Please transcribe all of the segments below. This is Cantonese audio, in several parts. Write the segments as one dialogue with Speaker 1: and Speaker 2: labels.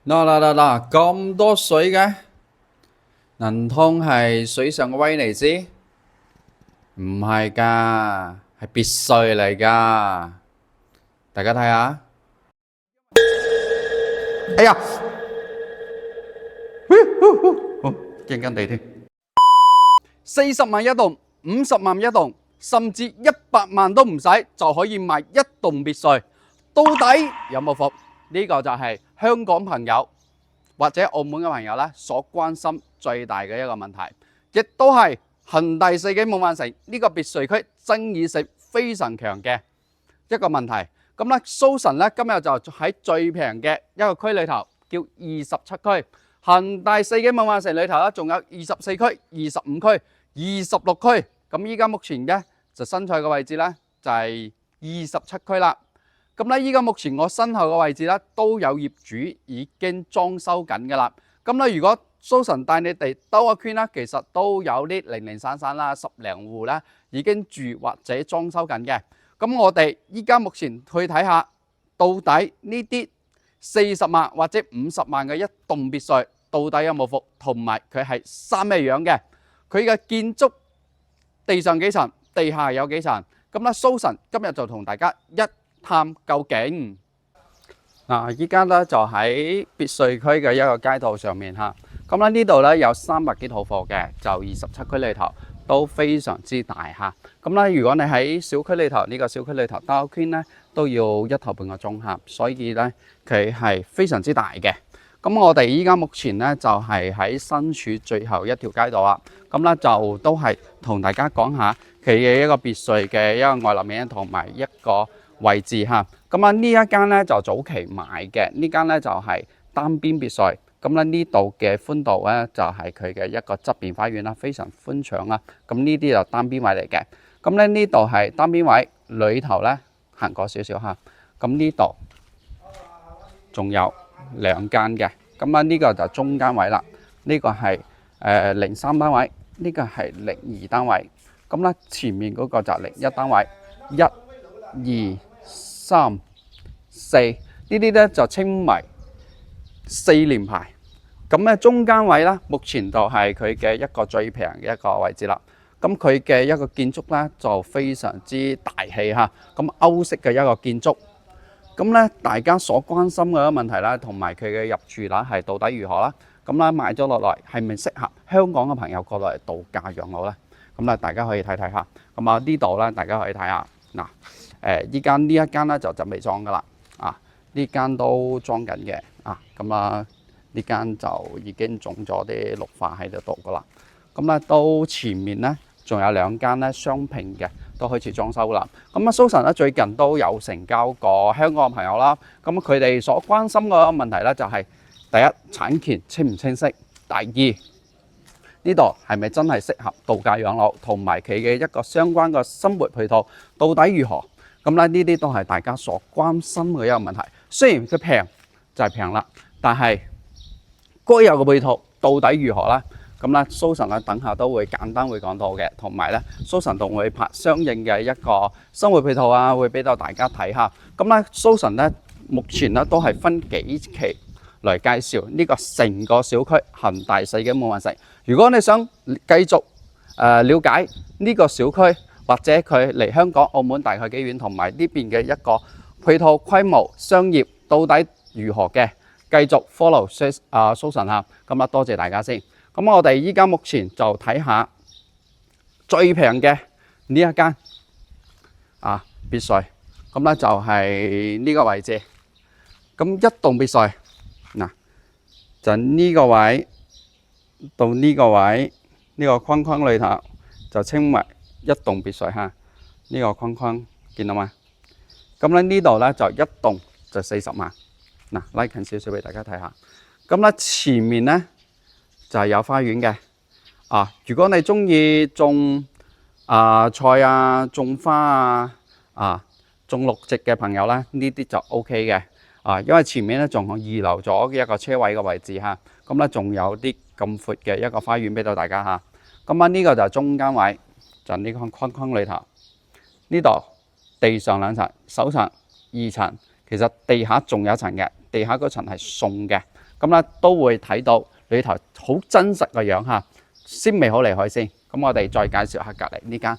Speaker 1: 嗱，咁多水嘅，能通係水上嘅威尼斯？唔係㗎，係別墅嚟㗎。大家睇下，哎呀，好驚驚地添。40萬一棟，50萬一棟，甚至100萬都唔使就可以買一棟別墅。到底有冇伏？呢個就係香港朋友或者澳門嘅朋友咧所關心最大嘅一個問題，亦都係恒大世紀夢幻城呢個別墅區爭議性非常強嘅一個問題。咁咧，蘇神咧今日就喺最平嘅一個區裏頭，叫27區。恒大世紀夢幻城裏頭咧，仲有24區、25區、26區。咁依家目前嘅就身處嘅位置咧，就係27區啦。咁咧，依家目前我身後嘅位置咧，都有業主已經裝修緊㗎啦。咁咧，如果蘇神帶你哋兜一圈啦，其實都有啲零零散散啦，10零戶啦，已經住或者裝修緊嘅。咁我哋依家目前去睇下，到底呢啲40萬或者50萬嘅一棟別墅，到底有冇伏，同埋佢係生咩樣嘅？佢嘅建築地上幾層，地下有幾層？咁咧，蘇神今日就同大家一探究竟。嗱，依家咧就喺別墅區嘅一個街道上面嚇。咁咧呢度咧有300幾套貨嘅，就27區裏頭都非常之大嚇。咁咧，如果你喺小區裏頭呢個小區裏頭兜一圈咧，都要1頭半個鐘嚇，所以咧佢係非常之大嘅。咁我哋依家目前咧就係喺身處最後一條街道啦。咁咧就都係同大家講下佢嘅一個別墅嘅一個外立面同埋一個位置嚇。咁啊呢一間咧就早期買嘅，呢間咧就係單邊別墅。咁咧呢度嘅寬度咧就係佢嘅一個側邊花園啦，非常寬敞啦。咁呢啲就單邊位嚟嘅。咁咧呢度係單邊位，裏頭咧行過少少嚇。咁呢度仲有2間嘅。咁啊呢個就中間位啦。呢個係03單位，呢個係02單位。咁咧前面嗰個就01單位，1、2、3、4呢啲咧就稱為4連排。咁咧中間位咧，目前就係佢嘅一個最平嘅一個位置啦。咁佢嘅一個建築咧就非常之大氣嚇，咁歐式嘅一個建築。咁咧大家所關心嘅一個問題啦，同埋佢嘅入住啦係到底如何啦？咁咧買咗落來係咪適合香港嘅朋友過來度假養老咧？咁咧大家可以睇睇下。咁啊呢度咧大家可以睇下嗱。依間呢一間咧就未裝噶啦，呢間都裝緊嘅，咁呢間就已經種咗啲綠化喺度噶啦。咁咧都前面咧仲有2間咧雙拼嘅，都開始裝修啦。咁蘇神咧最近都有成交過香港嘅朋友啦。咁佢哋所關心嘅問題咧就係第一，產權清唔清晰；第二，呢度係咪真係適合度假養老，同埋佢嘅一個相關嘅生活配套到底如何？咁咧呢啲都係大家所關心嘅一個問題。雖然佢平就係平啦，但係該有嘅配套到底如何咧？咁咧蘇神咧等下都會簡單會講到嘅，同埋咧蘇神仲會拍相應嘅一個生活配套啊，會俾到大家睇下。咁咧蘇神咧目前咧都係分幾期嚟介紹呢個成個小區恒大世紀夢幻城。如果你想繼續了解呢個小區，或者佢嚟香港、澳門大概幾遠，同埋呢邊嘅一個配套規模、商業到底如何嘅，繼續 follow 蘇神嚇。咁多謝大家先。咁我哋依家目前就睇下最平嘅呢一間別墅。咁咧就係呢個位置。咁一棟別墅嗱，就呢個位到呢個位，呢個框框裏頭就稱為一棟別墅嚇。呢個框框見到嘛？咁咧呢度咧就一棟就40萬。嗱，拉近少少俾大家睇下。咁咧前面咧就係有花園嘅。如果你中意種菜啊、種花種綠植嘅朋友咧，呢啲就 OK 嘅。因為前面咧仲預留咗一個車位嘅位置嚇。咁咧仲有啲咁闊嘅一個花園俾到大家嚇。咁呢個就係中間位，就呢個框框裏頭。呢度地上2層，首層、2層，其實地下仲有一層嘅，地下嗰層係送嘅。咁咧都會睇到裏頭好真實嘅樣嚇，先未好離開先。咁我哋再介紹下隔離呢間。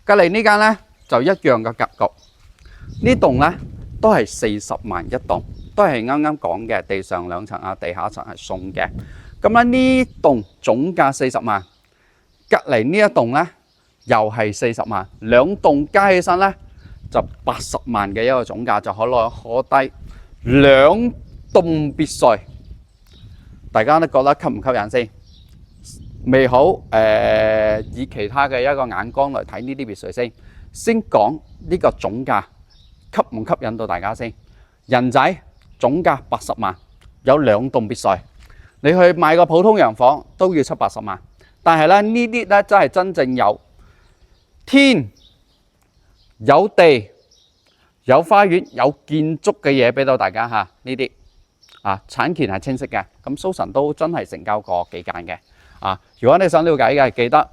Speaker 1: 隔離呢間咧就一樣嘅格局，呢棟咧都係40萬一棟，都係啱啱講嘅地上2層啊，地下1層係送嘅。咁咧呢棟總價40萬，隔離呢一棟咧又係40萬，兩棟加起身咧就80萬嘅一個總價，就可低兩棟別墅，大家都覺得吸唔吸引先？未好以其他嘅一個眼光嚟睇呢啲別墅先。先講呢個總價吸唔吸引到大家先？人仔總價80萬，有兩棟別墅，你去買個普通洋房都要70-80萬。但係咧呢啲咧真係真正有天有地有花園有建築嘅嘢俾到大家嚇，呢啲產權係清晰嘅。咁蘇神都真係成交過幾間嘅。如果你想了解嘅，記得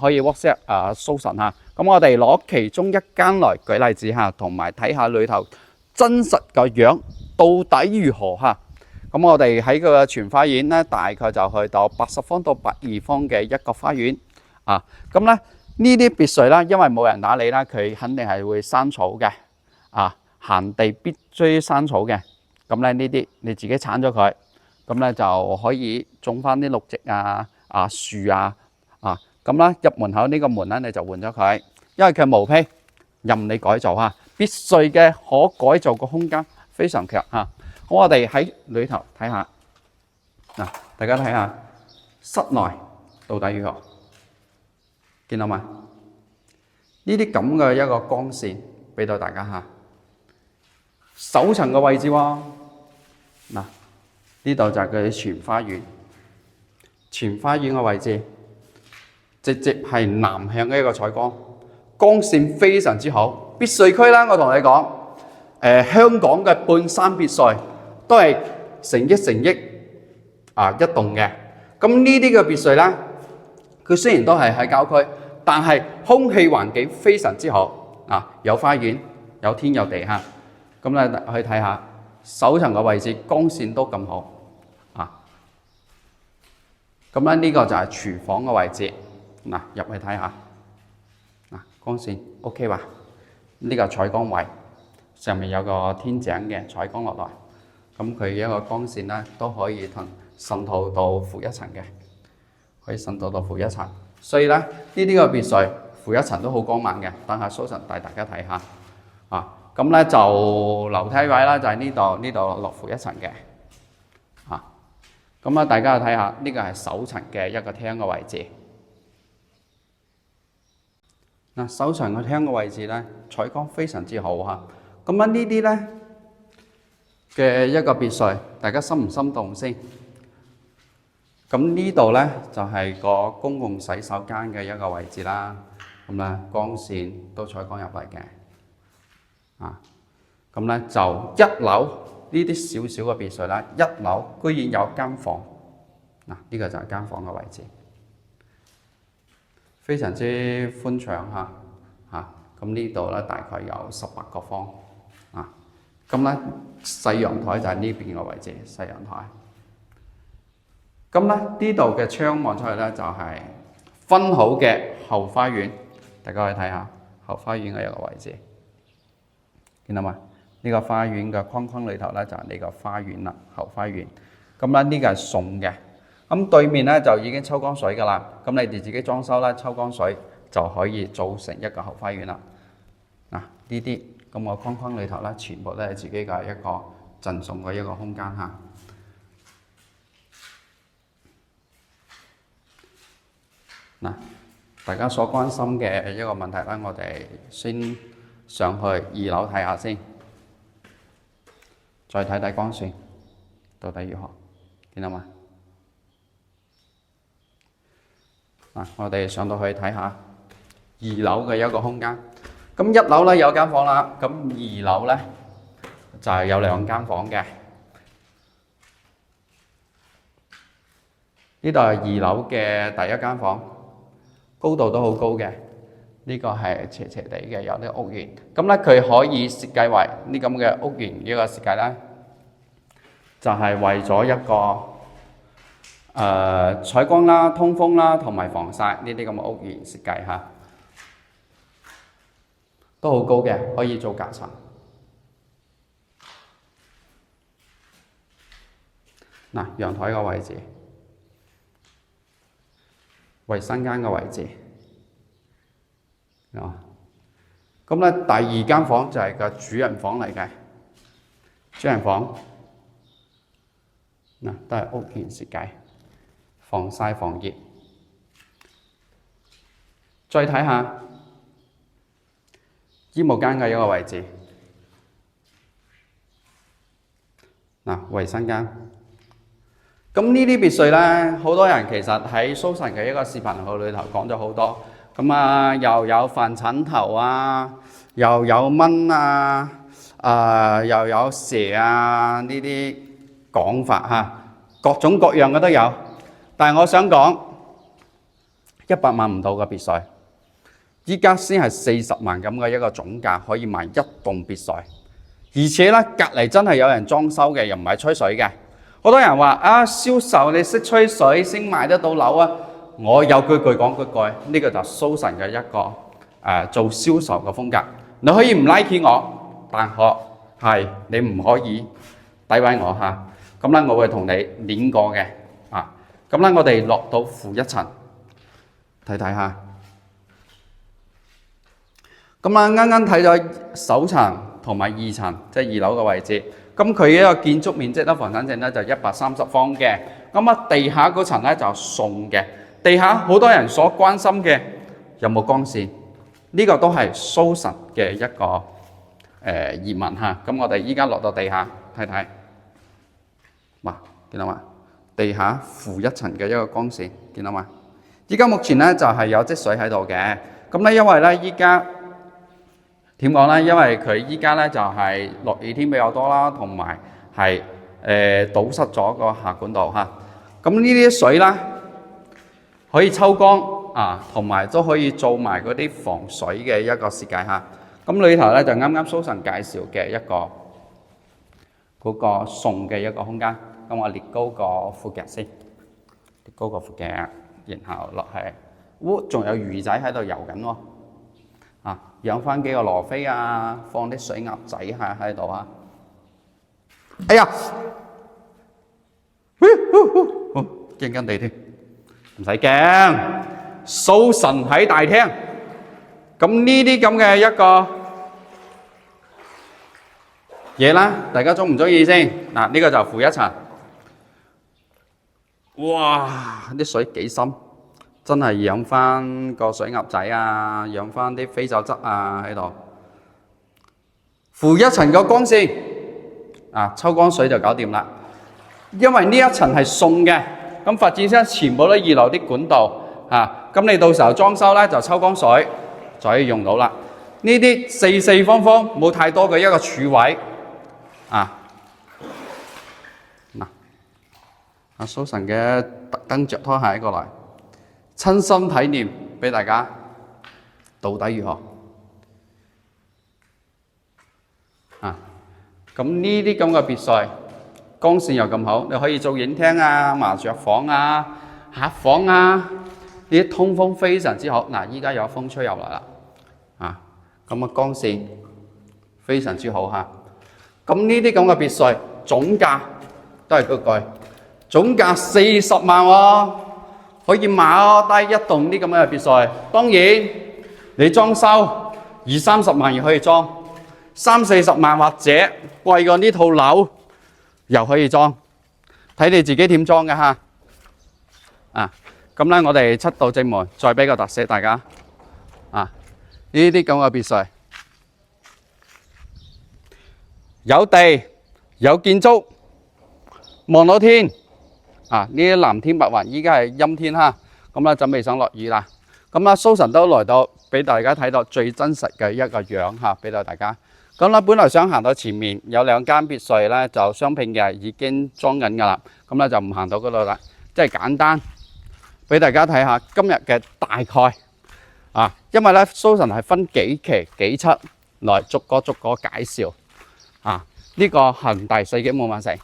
Speaker 1: 可以 WhatsApp 蘇神嚇。咁我哋攞其中一間來舉例子嚇，同埋睇下裏頭真實個樣到底如何嚇。咁我哋喺個全花園咧，大概就去到80方到82方嘅一個花園。咁咧呢啲別墅啦，因為冇人打理啦，佢肯定係會生草嘅。閒地必須生草嘅。咁咧呢啲你自己剷咗佢，咁咧就可以種翻啲綠植樹咁啦。入門口呢個門咧你就換咗佢，因為佢毛坯任你改造嚇。別墅嘅可改造個空間非常強嚇。咁我哋喺裏頭睇下大家睇下室內到底如何，見到嘛？呢啲咁嘅一個光線俾到大家嚇。首層嘅位置喎，呢度就係佢全花園。全花園嘅位置直接係南向嘅一個採光，光線非常之好。別墅區啦，我同你講，香港嘅半山別墅都係成億一棟嘅。咁呢啲嘅別墅咧，佢雖然都係喺郊區，但係空氣環境非常之好有花園，有天有地嚇。咁咧去睇下首層嘅位置，光線都咁好咁咧呢個就係廚房嘅位置，入去睇下光線 OK 吧？呢個採光位上面有個天井嘅採光落來，咁佢一個光線咧都可以滲透到負一層嘅，可以滲透到負一層。所以咧呢啲個別墅負一層都好光猛嘅。等下蘇神帶大家睇下咁咧就樓梯位啦，就係呢度落負一層嘅咁大家睇下呢個係首層嘅一個廳嘅位置。首層嘅廳嘅位置咧，採光非常之好嚇。咁呢啲咧嘅一個別墅，大家心唔心動先？咁呢度咧就係個公共洗手間嘅一個位置啦。咁咧光線都採光入嚟嘅。咁咧就一樓呢啲少少嘅別墅啦，一樓居然有間房，呢個就係間房嘅位置，非常之寬敞嚇。咁呢度咧大概有18個方咁咧細陽台就係呢邊嘅位置，細陽台。咁咧呢度嘅窗望出去咧就係分好嘅後花園，大家可以睇下後花園嘅一個位置。見到嘛？呢個花園嘅框框裏頭咧就係呢個花園啦，後花園。咁咧呢個係送嘅。咁對面咧就已經抽乾水㗎啦。咁你哋自己裝修啦，抽乾水就可以組成一個後花園啦。呢啲咁個框框裏頭咧，全部都係自己嘅一個贈送嘅一個空間嚇。大家所關心嘅一個問題咧，我哋先上去2樓睇下先，再睇睇光線到底如何，見到嘛？我哋上到去睇下2樓嘅一個空間。咁1樓咧有間房啦，咁2樓咧就係有2間房嘅。呢度係2樓嘅第一間房，高度都好高嘅。呢個係斜斜地嘅，有啲屋苑。咁咧佢可以設計為呢咁嘅屋苑呢個設計咧，就係為咗一個採光啦、通風啦同埋防曬呢啲咁嘅屋苑設計嚇，都好高嘅，可以做隔層。嗱，陽台個位置，衞生間個位置。咁咧，第二間房就係個主人房嚟嘅，主人房嗱都係屋苑設計，防曬防熱。再睇下衣帽間嘅一個位置，嗱衞生間。咁呢啲別墅咧，好多人其實喺蘇神嘅一個視頻號裏頭講咗好多。咁啊，又有糞疹頭啊，又有蚊啊，又有蛇啊，呢啲講法嚇，各種各樣嘅都有。但係我想講，100萬唔到嘅別墅，依家先係40萬咁嘅一個總價，可以買一棟別墅。而且咧，隔離真係有人裝修嘅，又唔係吹水嘅。好多人話啊，銷售你識吹水先買得到樓啊！我有句講句，呢個就係蘇神嘅一個做銷售嘅風格。你可以唔 like 我，但係你唔可以詆毀我嚇。咁咧，我會同你練過嘅啊。咁咧，我哋落到負一層，睇睇下。咁啊，啱啱睇咗首層同埋2層，即係2樓嘅位置。咁佢一個建築面積咧，房產證咧就130方嘅。咁啊，地下嗰層咧就送嘅。地下好多人所關心嘅有冇光線？呢個都係蘇神嘅一個疑問嚇。咁我哋依家落到地下睇睇，哇，見到嘛？地下負一層嘅一個光線，見到嘛？依家目前咧就係有積水喺度嘅。咁咧因為咧依家點講咧？因為佢依家咧就係落雨天比較多啦，同埋係堵塞咗個下管道嚇。咁呢啲水啦可以抽乾啊，同埋都可以做埋嗰啲防水嘅一個設計嚇。咁裏頭咧就啱啱蘇神介紹嘅一個嗰個送嘅一個空間。咁我列高個副腳先，列高個副腳，然後落去。仲有魚仔喺度游緊喎。啊，養翻幾個羅非啊，放啲水鴨仔喺度啊！哎呀，驚驚地添，唔使驚，蘇神喺大廳。咁呢啲咁嘅一個嘢啦，大家中唔中意先？嗱，呢個就負一層。哇！啲水幾深？真係養翻個水鴨仔啊，養翻啲非洲鯽啊喺度。負一層嘅光線啊，抽乾水就搞掂啦。因為呢一層係送嘅，咁發展商全部都預留啲管道啊，咁你到時候裝修咧就抽乾水就可以用到啦。呢啲四四方方冇太多嘅一個柱位啊。嗱，阿蘇神嘅特登着拖鞋過來。親身體驗俾大家，到底如何啊？咁呢啲咁嘅別墅，光線又咁好，你可以做影廳啊、麻雀房啊、客房啊，呢啲通風非常之好。嗱，依家有風吹入嚟啦，啊，咁啊光線非常之好嚇。咁呢啲咁嘅別墅總價都係嗰句，總價40萬喎。可以買低一棟啲咁嘅別墅，當然你裝修20-30萬亦可以裝，30-40萬或者貴過呢套樓又可以裝，睇你自己點裝嘅嚇。啊，咁咧我哋7道正門再俾個特寫大家。啊，呢啲咁嘅別墅有地有建築，望到天。啊！呢啲藍天白雲，依家係陰天哈，咁啦準備想落雨啦。咁啦，蘇神都來到俾大家睇到最真實嘅一個樣嚇，俾到大家。咁啦，本來想行到前面有2間別墅咧，就雙拼嘅已經裝緊噶啦，咁咧就唔行到嗰度啦。即係簡單俾大家睇下今日嘅大概因為咧蘇神係分幾期幾輯來逐個介紹呢個恒大世紀夢幻城。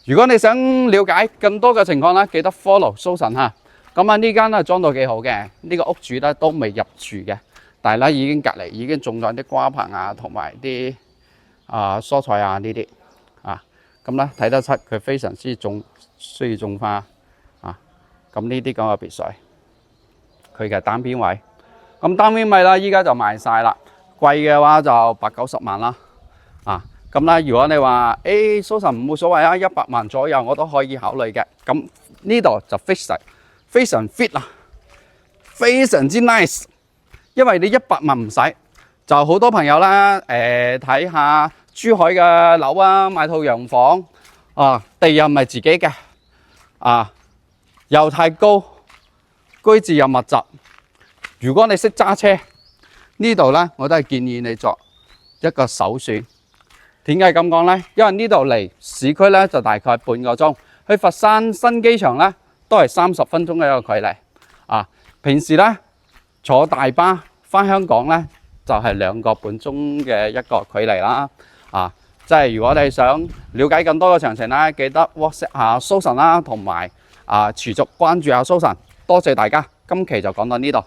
Speaker 1: 如果你想了解更多嘅情況咧，記得 follow 蘇神嚇。咁呢間咧裝到幾好嘅，呢個屋主咧都未入住嘅，但係咧已經隔離已經種咗啲瓜棚同埋啲蔬菜呢啲咁咧睇得出佢非常之需要種花咁呢啲咁嘅別墅，佢嘅單邊位，咁單邊位啦，依家就賣晒啦，貴嘅話就80-90萬啦咁啦。如果你話蘇神冇所謂100萬左右我都可以考慮嘅，咁呢度就非常 fit 啦，非常之 nice， 因為你100萬唔使，就好多朋友啦睇下珠海嘅樓買套洋房地又唔係自己嘅又太高，居住又密集。如果你識揸車，呢度呢我都係建議你作一個首選。點解咁講呢？因為呢度離市區呢就大概半個鐘，去佛山新機場呢都係30分鐘嘅一個距離平時呢坐大巴返香港呢就係2個半鐘嘅一個距離啦即係如果你想了解更多嘅詳情呢，記得 WhatsApp 下蘇神啦，同埋持續關注下蘇神。多謝大家，今期就講到呢度。